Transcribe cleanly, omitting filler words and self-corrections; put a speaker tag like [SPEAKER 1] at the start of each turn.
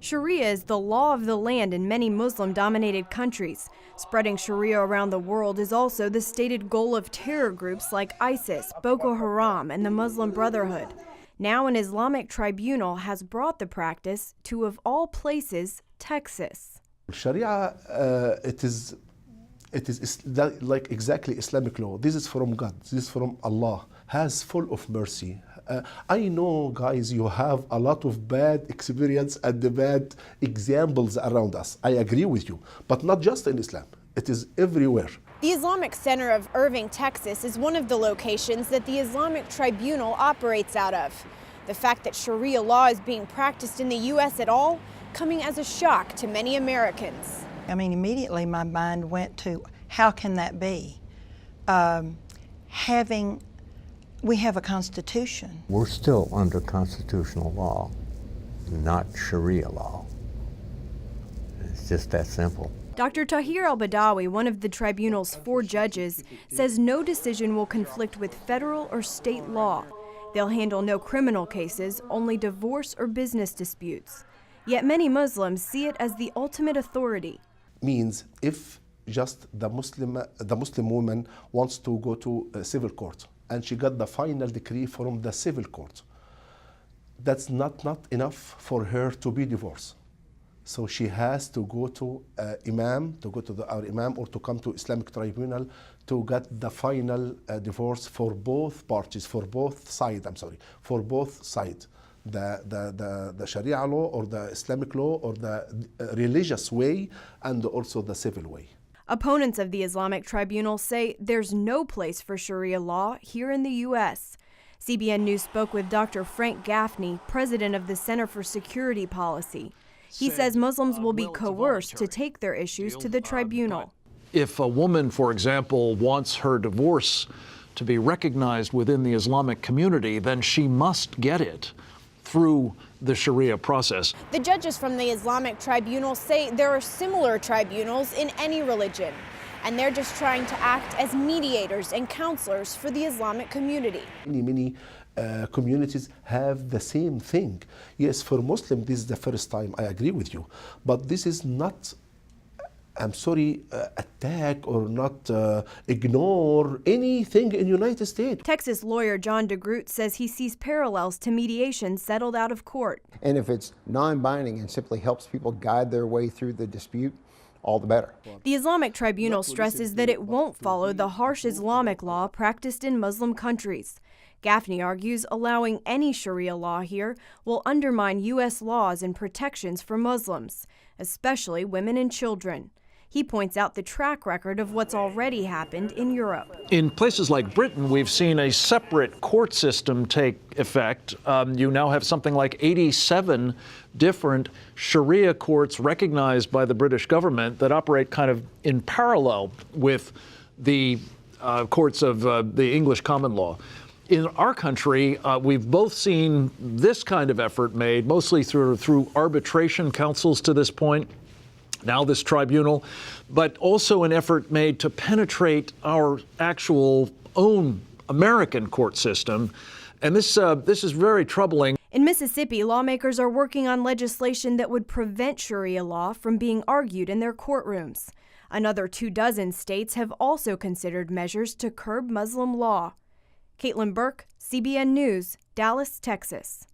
[SPEAKER 1] Sharia is the law of the land in many Muslim-dominated countries. Spreading Sharia around the world is also the stated goal of terror groups like ISIS, Boko Haram, and the Muslim Brotherhood. Now an Islamic tribunal has brought the practice to, of all places, Texas.
[SPEAKER 2] Sharia, it is like exactly Islamic law. This is from God. This is from Allah. Has full of mercy. I know, guys, you have a lot of bad experience and the bad examples around us. I agree with you, but not just in Islam. It is everywhere.
[SPEAKER 1] The Islamic Center of Irving, Texas is one of the locations that the Islamic Tribunal operates out of. The fact that Sharia law is being practiced in the U.S. at all, coming as a shock to many Americans.
[SPEAKER 3] I mean, immediately my mind went to, how can that be? We have a constitution.
[SPEAKER 4] We're still under constitutional law, not Sharia law. It's just that simple.
[SPEAKER 1] Dr. Tahir al-Badawi, one of the tribunal's 4 judges, says no decision will conflict with federal or state law. They'll handle no criminal cases, only divorce or business disputes. Yet many Muslims see it as the ultimate authority.
[SPEAKER 2] Means if just the Muslim woman wants to go to a civil court and she got the final decree from the civil court, that's not enough for her to be divorced. So she has to go to Imam, to go to our Imam, or to come to Islamic Tribunal to get the final divorce for both parties, for both sides, for both sides. The Sharia law or the Islamic law or the religious way and also the civil way.
[SPEAKER 1] Opponents of the Islamic Tribunal say there's no place for Sharia law here in the U.S. CBN News spoke with Dr. Frank Gaffney, president of the Center for Security Policy. He says Muslims will be coerced to take their issues to the tribunal.
[SPEAKER 5] If a woman, for example, wants her divorce to be recognized within the Islamic community, then she must get it through the Sharia process.
[SPEAKER 1] The judges from the Islamic Tribunal say there are similar tribunals in any religion, and they're just trying to act as mediators and counselors for the Islamic community.
[SPEAKER 2] Many communities have the same thing. Yes, for Muslims, this is the first time, I agree with you, but this is not, attack or not ignore anything in the United States.
[SPEAKER 1] Texas lawyer John DeGroot says he sees parallels to mediation settled out of court.
[SPEAKER 6] And if it's non-binding and simply helps people guide their way through the dispute, all the better.
[SPEAKER 1] The Islamic Tribunal stresses that it won't follow the harsh Islamic law practiced in Muslim countries. Gaffney argues allowing any Sharia law here will undermine U.S. laws and protections for Muslims, especially women and children. He points out the track record of what's already happened in Europe.
[SPEAKER 5] In places like Britain, we've seen a separate court system take effect. You now have something like 87 different Sharia courts recognized by the British government that operate kind of in parallel with the courts of the English common law. In our country, we've both seen this kind of effort made, mostly through arbitration councils to this point, now this tribunal, but also an effort made to penetrate our actual own American court system. And this is very troubling.
[SPEAKER 1] In Mississippi, lawmakers are working on legislation that would prevent Sharia law from being argued in their courtrooms. Another 24 states have also considered measures to curb Muslim law. Caitlin Burke, CBN News, Dallas, Texas.